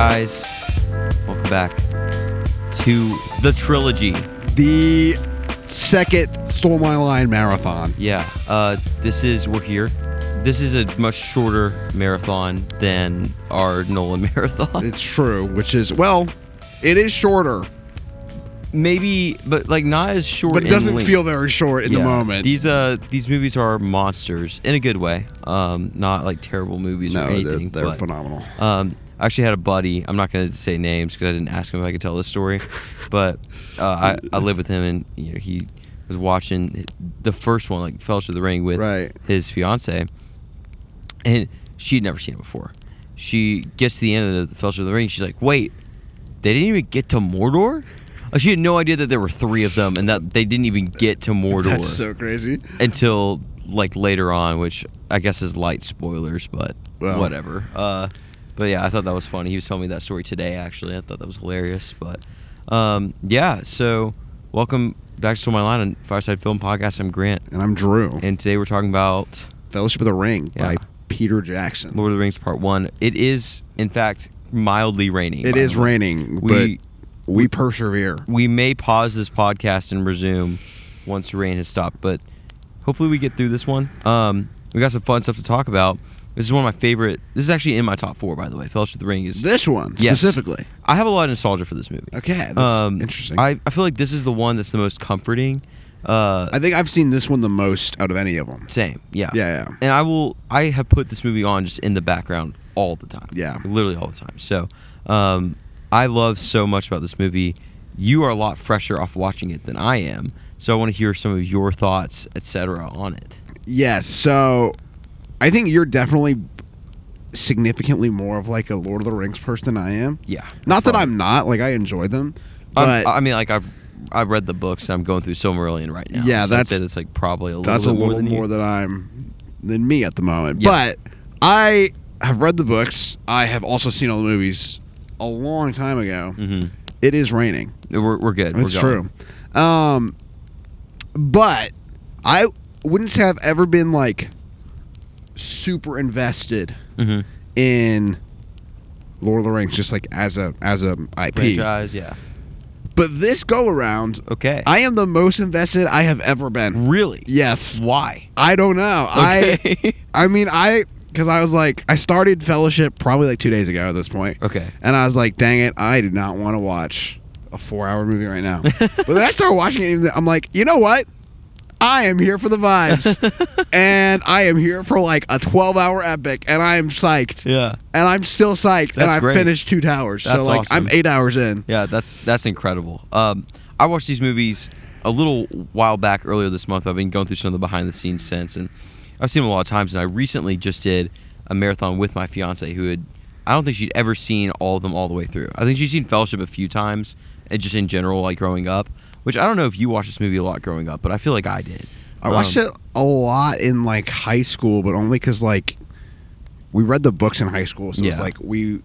guys? Welcome back to the trilogy. The second Stole My Line marathon. Yeah, we're here. This is a much shorter marathon than our Nolan marathon. It's true, which is, well, it is shorter. Maybe, but like not as short. But it doesn't feel very short in the moment. These movies are monsters in a good way. Not like terrible movies or anything. They're phenomenal. I actually had a buddy. I'm not going to say names because I didn't ask him if I could tell this story, but I live with him, and he was watching the first one, like Fellowship of the Ring, with his fiance, and she had never seen it before. She gets to the end of the Fellowship of the Ring. She's like, "Wait, they didn't even get to Mordor?" She had no idea that there were 3 of them, and that they didn't even get to Mordor. That's so crazy. Until like later on, which I guess is light spoilers, but whatever. But yeah, I thought that was funny. He was telling me that story today, actually. I thought that was hilarious. But yeah, so welcome back to Stole My Line on Fireside Film Podcast. I'm Grant. And I'm Drew. And today we're talking about Fellowship of the Ring by Peter Jackson. Lord of the Rings Part 1. It is, in fact, mildly raining. It is raining, but we persevere. We may pause this podcast and resume once the rain has stopped, but hopefully we get through this one. We got some fun stuff to talk about. This is one of my favorite. This is actually in my top 4, by the way. Fellowship of the Ring is this one specifically. I have a lot of nostalgia for this movie. Okay, that's interesting. I feel like this is the one that's the most comforting. I think I've seen this one the most out of any of them. Same, yeah. Yeah. And I have put this movie on just in the background all the time. Yeah, literally all the time. So, I love so much about this movie. You are a lot fresher off watching it than I am, so I want to hear some of your thoughts, etc., on it. Yes, so I think you're definitely significantly more of like a Lord of the Rings person than I am. Yeah. Not that I'm not. Like, I enjoy them. But I mean, like, I've read the books, and I'm going through Silmarillion right now. Yeah, so I'd say that's like probably a little that's bit a little more than me at the moment. Yeah. But I have read the books. I have also seen all the movies a long time ago. Mm-hmm. It is raining. We're good. It's true. But I wouldn't say I've ever been like super invested in Lord of the Rings, just like as a IP franchise. Yeah. But this go around, I am the most invested I have ever been. Really? Yes. Why? I don't know. Okay. Because I was like, I started Fellowship probably like 2 days ago at this point. Okay. And I was like, dang it, I do not want to watch a 4-hour movie right now. But then I started watching it, and I'm like, you know what? I am here for the vibes. And I am here for like a 12-hour epic, and I am psyched. Yeah. And I'm still psyched. That's and I great. finished 2 towers. That's so like awesome. I'm 8 hours in. Yeah, that's incredible. I watched these movies a little while back earlier this month. I've been going through some of the behind the scenes since, and I've seen them a lot of times, and I recently just did a marathon with my fiance who I don't think she'd ever seen all of them all the way through. I think she's seen Fellowship a few times, and just in general, like growing up, which I don't know if you watched this movie a lot growing up, but I feel like I did. I watched it a lot in like high school, but only because like we read the books in high school, so it's like we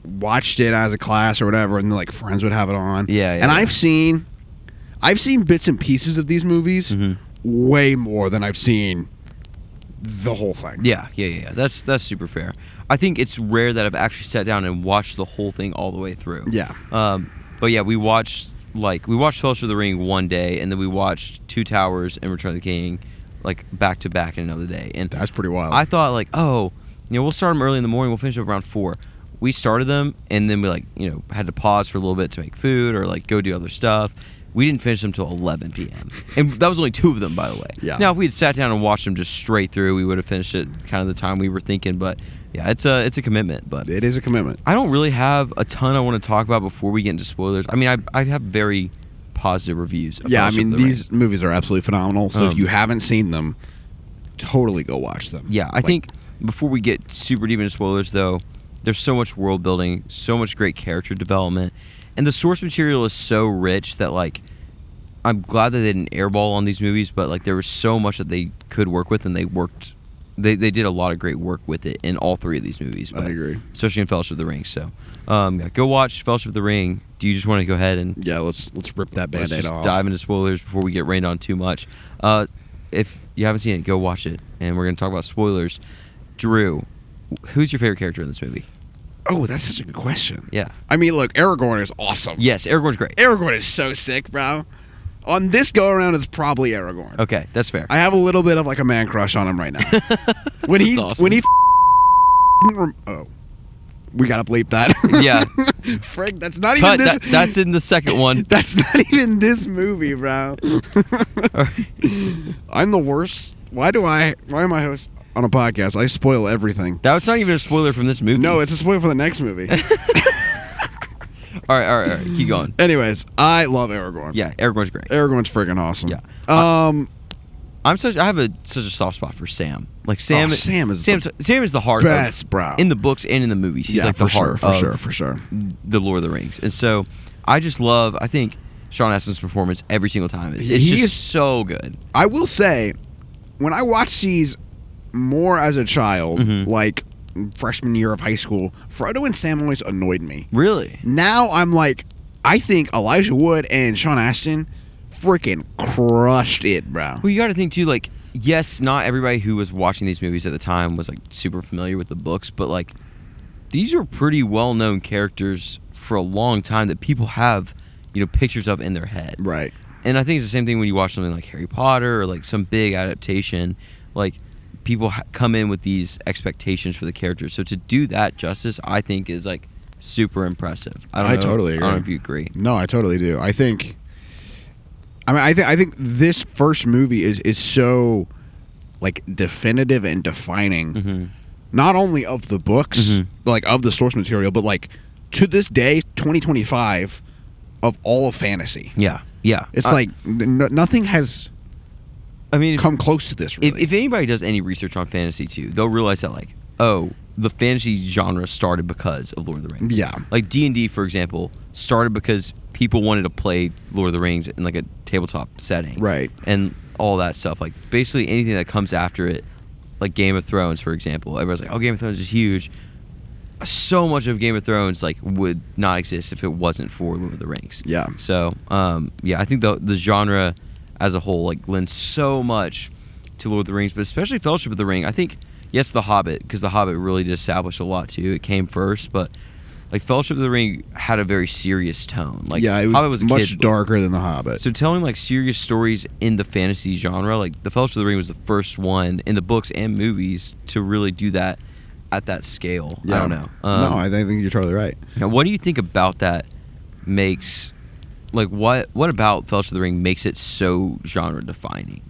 watched it as a class or whatever, and then like friends would have it on. And I've seen bits and pieces of these movies way more than I've seen the whole thing. Yeah. That's super fair. I think it's rare that I've actually sat down and watched the whole thing all the way through. Yeah. But yeah, we watched Fellowship of the Ring one day, and then we watched Two Towers and Return of the King like back to back in another day. And that's pretty wild. I thought like, we'll start them early in the morning. We'll finish up around 4. We started them, and then we had to pause for a little bit to make food or like go do other stuff. We didn't finish them until 11 p.m. And that was only 2 of them, by the way. Yeah. Now, if we had sat down and watched them just straight through, we would have finished it kind of the time we were thinking. But yeah, it's a commitment. But it is a commitment. I don't really have a ton I want to talk about before we get into spoilers. I mean, I have very positive reviews. Yeah, I mean, these movies are absolutely phenomenal. So if you haven't seen them, totally go watch them. Yeah, I think before we get super deep into spoilers, though, there's so much world building, so much great character development, and the source material is so rich that like I'm glad that they didn't airball on these movies, but like there was so much that they could work with, and they worked. They did a lot of great work with it in all 3 of these movies. I agree, especially in Fellowship of the Ring. So, go watch Fellowship of the Ring. Do you just want to go ahead and let's rip that Band-Aid off? Dive into spoilers before we get rained on too much. If you haven't seen it, go watch it, and we're going to talk about spoilers. Drew, who's your favorite character in this movie? Oh, that's such a good question. Yeah. I mean, look, Aragorn is awesome. Yes, Aragorn's great. Aragorn is so sick, bro. On this go-around, it's probably Aragorn. Okay, that's fair. I have a little bit of like a man crush on him right now. That's awesome. Oh, we gotta bleep that. Yeah. Frick, that's not even this. That's in the second one. That's not even this movie, bro. All right. I'm the worst. Why am I host on a podcast? I spoil everything. That was not even a spoiler from this movie. No, it's a spoiler for the next movie. All right. Keep going. Anyways, I love Aragorn. Yeah, Aragorn's great. Aragorn's freaking awesome. Yeah. I have such a soft spot for Sam. Like Sam is the heart best, bro. In the books and in the movies. He's like the heart for sure. The Lord of the Rings. And so I think Sean Astin's performance every single time. He is so good. I will say, when I watched these more as a child, like freshman year of high school, Frodo and Sam always annoyed me. Really? Now I'm like, I think Elijah Wood and Sean Astin freaking crushed it, bro. Well, you got to think too, like, yes, not everybody who was watching these movies at the time was like super familiar with the books, but like these are pretty well-known characters for a long time that people have, pictures of in their head. Right. And I think it's the same thing when you watch something like Harry Potter or like some big adaptation. Like, people come in with these expectations for the characters. So to do that justice, I think, is like super impressive. I totally agree. I don't know if you agree. No, I totally do. I think this first movie is so like definitive and defining, not only of the books, like of the source material, but like to this day, 2025, of all of fantasy. Yeah. It's like nothing has. Come close to this. Really. If anybody does any research on fantasy too, they'll realize that like, the fantasy genre started because of Lord of the Rings. Yeah. Like D&D, for example, started because people wanted to play Lord of the Rings in like a tabletop setting. Right. And all that stuff. Like basically anything that comes after it, like Game of Thrones, for example. Everybody's like, oh, Game of Thrones is huge. So much of Game of Thrones like would not exist if it wasn't for Lord of the Rings. Yeah. So, I think the genre as a whole like lends so much to Lord of the Rings, but especially Fellowship of the Ring. I think, yes, The Hobbit, because The Hobbit really did establish a lot too. It came first, but like Fellowship of the Ring had a very serious tone. Like, yeah, it was, Hobbit was much darker than The Hobbit. So telling like serious stories in the fantasy genre, like The Fellowship of the Ring was the first one in the books and movies to really do that at that scale. Yeah. I don't know. No, I think you're totally right. Now, what do you think about that makes, like, what about Fellowship of the Ring makes it so genre defining?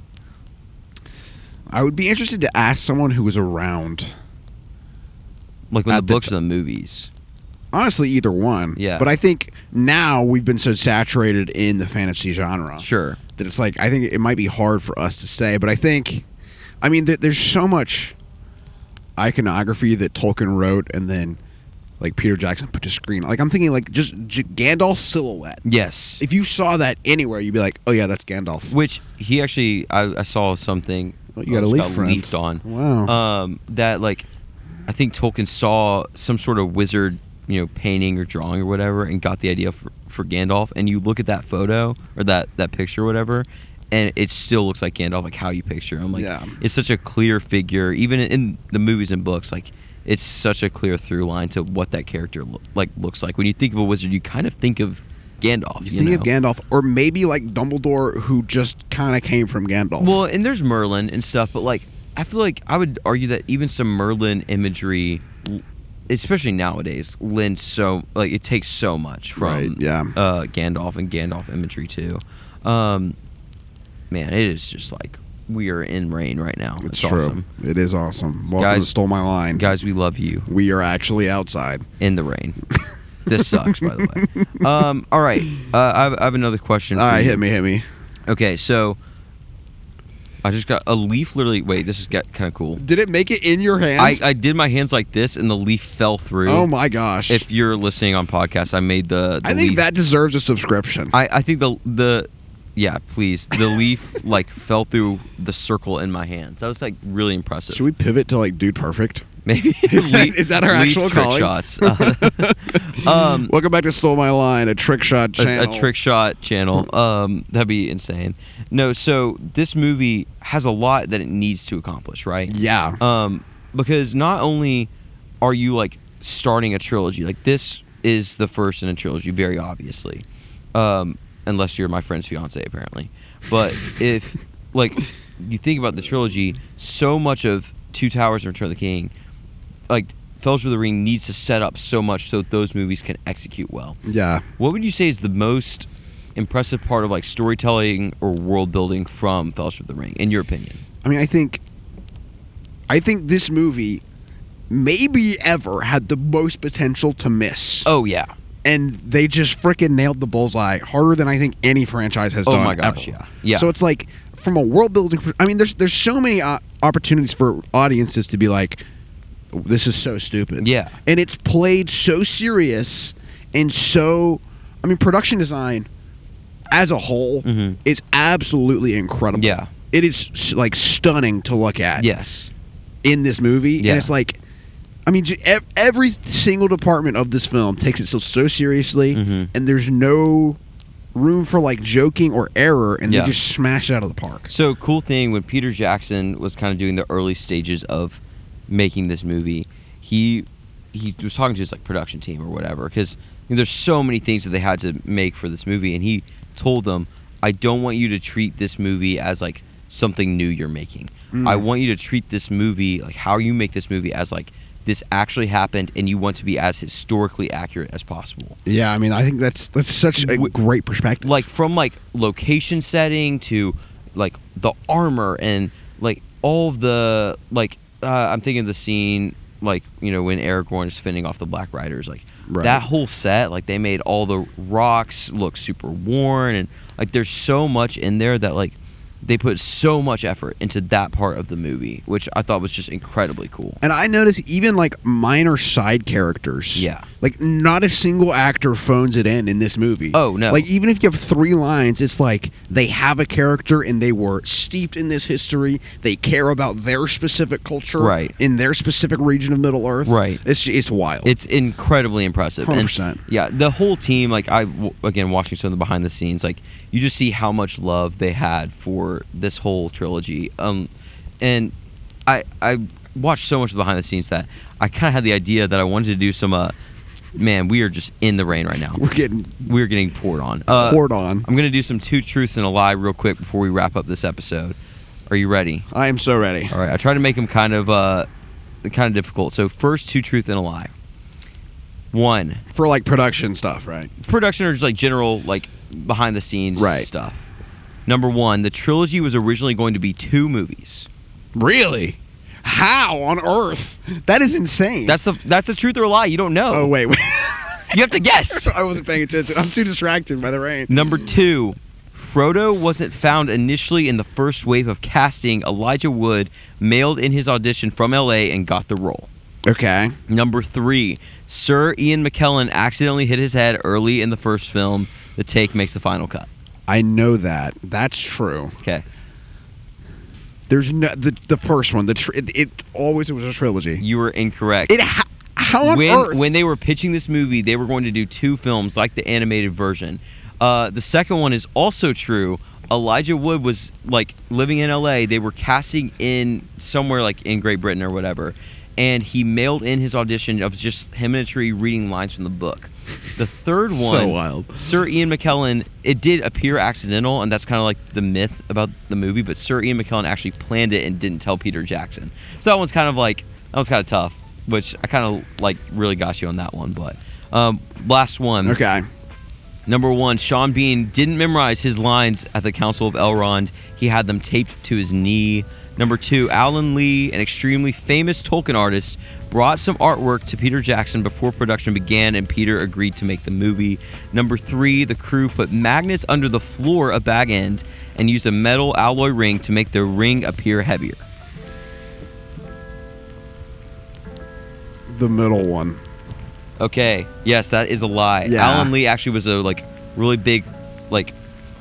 I would be interested to ask someone who was around. Like when the books or the movies? Honestly, either one. Yeah. But I think now we've been so saturated in the fantasy genre. Sure. That it's like, I think it might be hard for us to say. But I think, there's so much iconography that Tolkien wrote and then like Peter Jackson put to screen. Like I'm thinking like just Gandalf's silhouette. Yes. If you saw that anywhere, you'd be like, oh yeah, that's Gandalf. Which he actually, I saw something. Oh, you got a leaf friend. Leafed on. Wow. That like, I think Tolkien saw some sort of wizard, painting or drawing or whatever, and got the idea for Gandalf. And you look at that photo or that picture or whatever, and it still looks like Gandalf, like how you picture him. Like, yeah. It's such a clear figure, even in the movies and books. Like, it's such a clear through line to what that character looks like. When you think of a wizard, you kind of think of Gandalf. You think of Gandalf, or maybe like Dumbledore, who just kind of came from Gandalf. Well, and there's Merlin and stuff, but like I feel like I would argue that even some Merlin imagery, especially nowadays, lends so like it takes so much from Gandalf and Gandalf imagery too. Man, it is just like we are in rain right now. It's true. Awesome. It is awesome. Welcome guys, to Stole My Line. Guys, we love you. We are actually outside in the rain. This sucks, by the way. All right. I have another question. All right, hit me. Okay, so I just got a leaf. Literally, wait, this is kind of cool. Did it make it in your hands? I did my hands like this, and the leaf fell through. Oh my gosh! If you're listening on podcast, I made the I think leaf. That deserves a subscription. I think the yeah, please. The leaf like fell through the circle in my hands. That was like really impressive. Should we pivot to like Dude Perfect? Maybe. Is that our actual trick calling? Shots. Welcome back to Stole My Line, a trick shot channel. A trick shot channel. That'd be insane. No, so this movie has a lot that it needs to accomplish, right? Yeah. Because not only are you like starting a trilogy. Like, this is the first in a trilogy, very obviously. Unless you're my friend's fiance, apparently. But if, like, you think about the trilogy, so much of Two Towers and Return of the King, like, Fellowship of the Ring needs to set up so much so those movies can execute well. Yeah. What would you say is the most impressive part of, like, storytelling or world building from Fellowship of the Ring, in your opinion? I mean, I think this movie maybe ever had the most potential to miss. Oh, yeah. And they just freaking nailed the bullseye harder than I think any franchise has done. Oh my gosh, ever. Yeah. So it's like, from a world building, I mean, there's so many opportunities for audiences to be like, this is so stupid. Yeah. And it's played so serious and so, I mean, production design as a whole is absolutely incredible. Yeah. It is like stunning to look at. Yes. In this movie. Yeah. And it's like, I mean, every single department of this film takes itself so seriously, and there's no room for like joking or error, and they just smash it out of the park. So, cool thing, when Peter Jackson was kind of doing the early stages of making this movie, he was talking to his like production team or whatever, because there's so many things that they had to make for this movie, and he told them, I don't want you to treat this movie as like something new you're making. I want you to treat this movie, like how you make this movie, as like this actually happened, and you want to be as historically accurate as possible. Yeah, I mean, I think that's such a great perspective. Like, from like location setting to like the armor and like all of the like I'm thinking of the scene, like, you know, when Aragorn is fending off the Black Riders, like that whole set, like they made all the rocks look super worn, and like there's so much in there that like they put so much effort into that part of the movie, which I thought was just incredibly cool. And I noticed even like minor side characters. Yeah. Like not a single actor phones it in this movie. Oh, no. Like even if you have 3 lines, it's like they have a character and they were steeped in this history. They care about their specific culture. Right. In their specific region of Middle Earth. Right. It's wild. It's incredibly impressive. 100%. And, yeah, the whole team, like again, watching some of the behind the scenes, like you just see how much love they had for this whole trilogy. And I watched so much of the behind the scenes that I kind of had the idea that I wanted to do some man, we are just in the rain right now. We're getting poured on. I'm gonna do some 2 truths and a lie real quick before we wrap up this episode. Are you ready? I am so ready. All right, I try to make them kind of difficult. So first, 2 truths and a lie. 1, for like production stuff, right? Production or just like general like behind the scenes stuff. Number 1, the trilogy was originally going to be 2 movies. Really? How on earth? That is insane. That's a truth or a lie. You don't know. Oh, wait. You have to guess. I wasn't paying attention. I'm too distracted by the rain. Number 2, Frodo wasn't found initially in the first wave of casting. Elijah Wood mailed in his audition from L.A. and got the role. Okay. Number 3, Sir Ian McKellen accidentally hit his head early in the first film. The take makes the final cut. I know that. That's true. Okay. There's no the first one. It always was a trilogy. You were incorrect. How on earth? When they were pitching this movie, they were going to do 2 films like the animated version. The second one is also true. Elijah Wood was like living in LA. They were casting in somewhere like in Great Britain or whatever, and he mailed in his audition of just him in a tree reading lines from the book. The third one, so wild. Sir Ian McKellen, it did appear accidental, and that's kind of like the myth about the movie, but Sir Ian McKellen actually planned it and didn't tell Peter Jackson. So that was kind of tough, which I kind of like really got you on that one. But last one. Okay. Number 1, Sean Bean didn't memorize his lines at the Council of Elrond. He had them taped to his knee. Number 2, Alan Lee, an extremely famous Tolkien artist, brought some artwork to Peter Jackson before production began, and Peter agreed to make the movie. Number 3, the crew put magnets under the floor of Bag End and used a metal alloy ring to make the ring appear heavier. The middle one. Okay, yes, that is a lie. Yeah. Alan Lee actually was a like really big like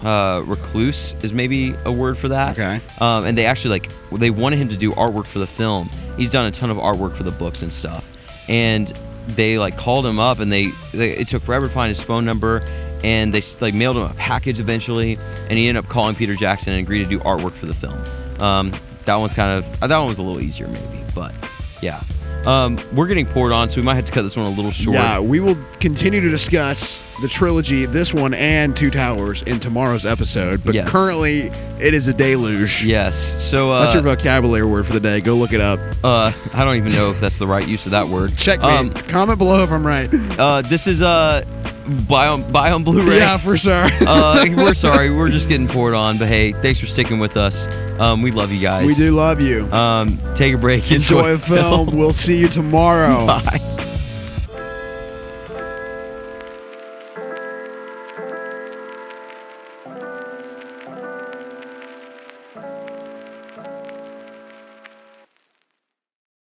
recluse is maybe a word for that. Okay. And they actually they wanted him to do artwork for the film. He's done a ton of artwork for the books and stuff. And they called him up, and it took forever to find his phone number, and they mailed him a package eventually, and he ended up calling Peter Jackson and agreed to do artwork for the film. That one was a little easier maybe, but yeah. We're getting poured on, so we might have to cut this one a little short. Yeah, we will continue to discuss the trilogy, this one and Two Towers, in tomorrow's episode. But currently, it is a deluge. Yes. So that's your vocabulary word for the day. Go look it up. I don't even know if that's the right use of that word. Check me. Comment below if I'm right. This is buy on Blu-ray. Yeah, for sure. We're sorry. We're just getting poured on. But hey, thanks for sticking with us. We love you guys. We do love you. Take a break. Enjoy a film. We'll see you tomorrow. Bye.